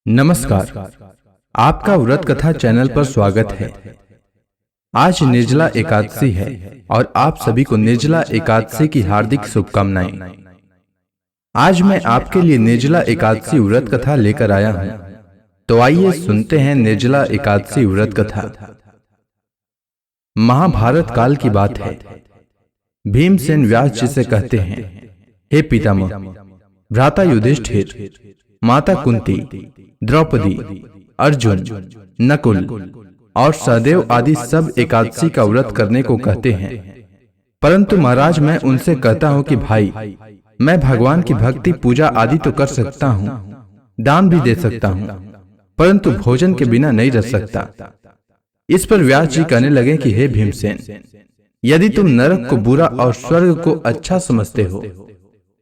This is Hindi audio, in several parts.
नमस्कार। आपका व्रत कथा चैनल पर स्वागत है। आज निर्जला एकादशी है और आप सभी को निर्जला एकादशी की हार्दिक शुभकामनाएं। आज मैं आपके लिए निर्जला एकादशी व्रत कथा लेकर आया हूं, तो आइए सुनते हैं निर्जला एकादशी व्रत कथा। महाभारत काल की बात है। भीमसेन व्यास जी से कहते हैं, हे पितामह, भ्राता युधिष्ठिर, माता कुंती, द्रौपदी, अर्जुन, नकुल और सहदेव आदि सब एकादशी का व्रत करने को कहते हैं, परंतु महाराज मैं उनसे कहता हूं कि भाई, मैं भगवान की भक्ति पूजा आदि तो कर सकता हूं, दान भी दे सकता हूं, परंतु भोजन के बिना नहीं रह सकता। इस पर व्यास जी कहने लगे कि हे भीमसेन, यदि तुम नरक को बुरा और स्वर्ग को अच्छा समझते हो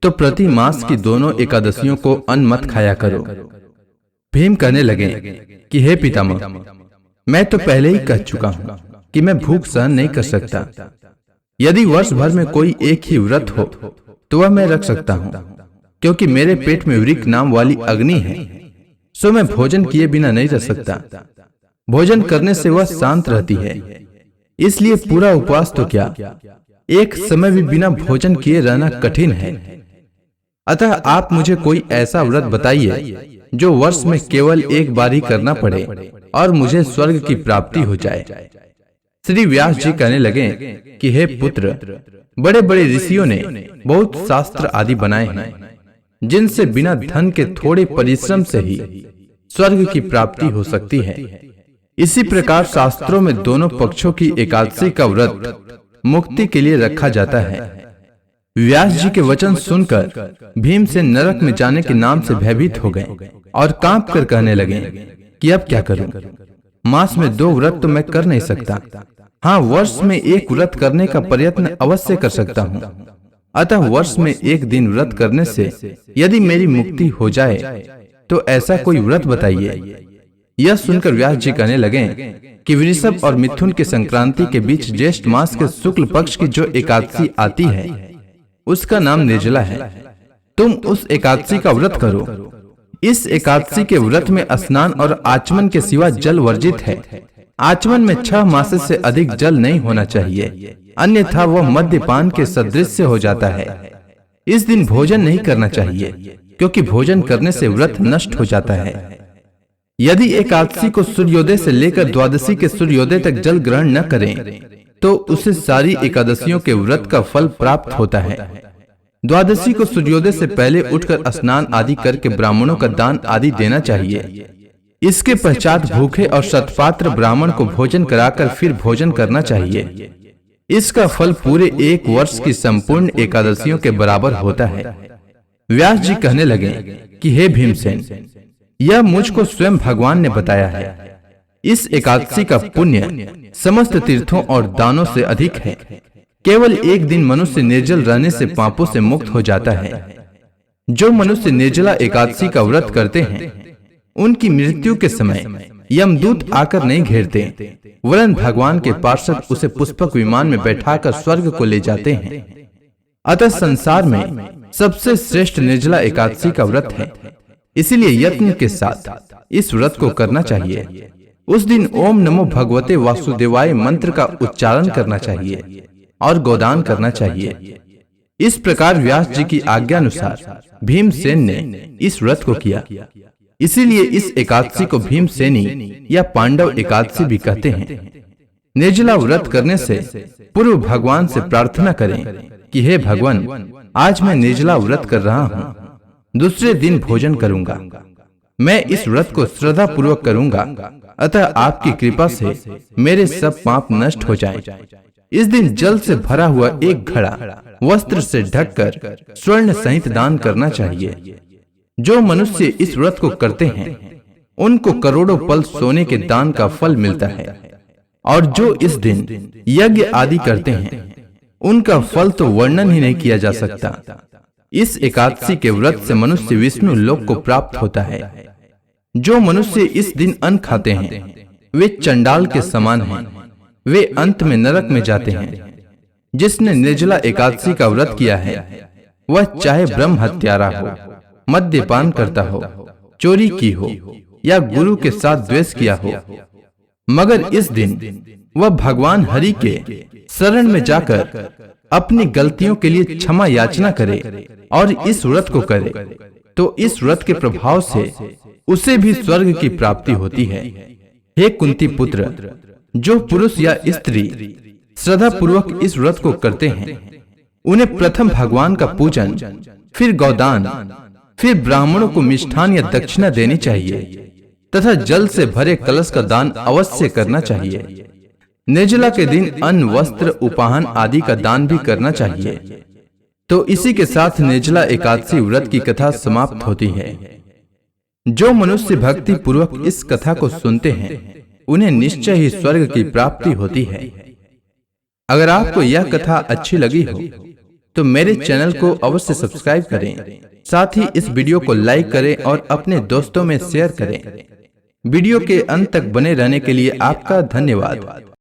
तो प्रति मास की दोनों एकादशियों को अन्न मत खाया करो। भीम कहने लगे कि हे पितामह, मैं तो पहले ही कह चुका हूं कि मैं भूख सहन नहीं कर सकता। यदि वर्ष भर में कोई एक ही व्रत हो तो वह मैं रख सकता हूं, क्योंकि मेरे पेट में वृक्क नाम वाली अग्नि है, सो मैं भोजन किए बिना नहीं रह सकता। भोजन करने से वह शांत रहती है, इसलिए पूरा उपवास तो क्या, एक समय भी बिना भोजन किए रहना कठिन है। अतः आप मुझे कोई ऐसा व्रत बताइए जो वर्ष में केवल एक बार ही करना पड़े और मुझे स्वर्ग की प्राप्ति हो जाए। श्री व्यास जी कहने लगे कि हे पुत्र, बड़े बड़े ऋषियों ने बहुत शास्त्र आदि बनाए हैं, जिनसे बिना धन के थोड़े परिश्रम से ही स्वर्ग की प्राप्ति हो सकती है। इसी प्रकार शास्त्रों में दोनों पक्षों की एकादशी का व्रत मुक्ति के लिए रखा जाता है। व्यास जी के वचन सुनकर भीमसेन नरक में जाने के नाम से भयभीत हो गए और कांप कर कहने लगे कि अब क्या करूं? मास में 2 व्रत तो मैं कर नहीं सकता। हाँ, वर्ष में एक व्रत करने का प्रयत्न अवश्य कर सकता हूं। अतः वर्ष में एक दिन व्रत करने से यदि मेरी मुक्ति हो जाए तो ऐसा कोई व्रत बताइए। यह सुनकर व्यास जी कहने लगे कि वृषभ और मिथुन के संक्रांति के बीच ज्येष्ठ मास के शुक्ल पक्ष की जो एकादशी आती है उसका नाम निर्जला है। तुम उस एकादशी का व्रत करो। इस एकादशी के व्रत में स्नान और आचमन के सिवा जल वर्जित है। आचमन में 6 मास से अधिक जल नहीं होना चाहिए, अन्यथा वह मद्यपान के सदृश हो जाता है। इस दिन भोजन नहीं करना चाहिए, क्योंकि भोजन करने से व्रत नष्ट हो जाता है। यदि एकादशी को सूर्योदय से लेकर द्वादशी के सूर्योदय तक जल ग्रहण न करें तो उसे सारी एकादशियों के व्रत का फल प्राप्त होता है। द्वादशी को सूर्योदय से पहले उठकर स्नान आदि करके ब्राह्मणों का दान आदि देना चाहिए। इसके पश्चात भूखे और शतपात्र ब्राह्मण को भोजन कराकर फिर भोजन करना चाहिए। इसका फल पूरे 1 वर्ष की संपूर्ण एकादशियों के बराबर होता है। व्यास जी कहने लगे कि हे भीमसेन, यह मुझको स्वयं भगवान ने बताया है। इस एकादशी का पुण्य समस्त तीर्थों और दानों से अधिक है। केवल एक दिन मनुष्य निर्जल रहने से पापों से मुक्त हो जाता है। जो मनुष्य निर्जला एकादशी का व्रत करते हैं उनकी मृत्यु के समय यमदूत आकर नहीं घेरते, वरन भगवान के पार्षद उसे पुष्पक विमान में बैठाकर स्वर्ग को ले जाते हैं। अतः संसार में सबसे श्रेष्ठ निर्जला एकादशी का व्रत है, इसीलिए यत्न के साथ इस व्रत को करना चाहिए। उस दिन ओम नमो भगवते वासुदेवाय मंत्र का उच्चारण करना चाहिए और गोदान करना चाहिए। इस प्रकार व्यास जी की आज्ञा अनुसार भीमसेन ने इस व्रत को किया। इसीलिए इस एकादशी को भीमसेनी या पांडव एकादशी भी कहते हैं। निर्जला व्रत करने से पूर्व भगवान से प्रार्थना करें कि हे भगवान, आज मैं निर्जला व्रत कर रहा हूँ, दूसरे दिन भोजन करूंगा। मैं इस व्रत को श्रद्धा पूर्वक करूंगा, अतः आपकी कृपा से मेरे सब पाप नष्ट हो जाएं। इस दिन जल से भरा हुआ एक घड़ा वस्त्र से ढककर स्वर्ण सहित दान करना चाहिए। जो मनुष्य इस व्रत को करते हैं उनको करोड़ों पल सोने के दान का फल मिलता है, और जो इस दिन यज्ञ आदि करते हैं उनका फल तो वर्णन ही नहीं किया जा सकता। इस एकादशी के व्रत से मनुष्य विष्णु लोक को प्राप्त होता है। जो मनुष्य इस दिन अन्न खाते हैं वे चंडाल के समान हैं, वे अंत में नरक में जाते हैं। जिसने निर्जला एकादशी का व्रत किया है वह चाहे ब्रह्म हत्यारा हो, मद्यपान करता हो, चोरी की हो, या गुरु के साथ द्वेष किया हो, मगर इस दिन वह भगवान हरि के शरण में जाकर अपनी गलतियों के लिए क्षमा याचना करे और इस व्रत को करे, तो इस व्रत के प्रभाव से उसे भी स्वर्ग की प्राप्ति होती है। हे कुंती पुत्र, जो पुरुष या स्त्री श्रद्धा पूर्वक इस व्रत को करते हैं, उन्हें प्रथम भगवान का पूजन, फिर गौदान, फिर ब्राह्मणों को मिष्ठान या दक्षिणा देनी चाहिए तथा जल से भरे कलश का दान अवश्य करना चाहिए। निर्जला के दिन अन्न, वस्त्र, उपाहन आदि का दान भी करना चाहिए। तो इसी के साथ निर्जला एकादशी व्रत की कथा समाप्त होती है। जो मनुष्य भक्ति पूर्वक इस कथा को सुनते हैं, उन्हें निश्चय ही स्वर्ग की प्राप्ति होती है। अगर आपको यह कथा अच्छी लगी हो तो मेरे चैनल को अवश्य सब्सक्राइब करें, साथ ही इस वीडियो को लाइक करें और अपने दोस्तों में शेयर करें। वीडियो के अंत तक बने रहने के लिए आपका धन्यवाद।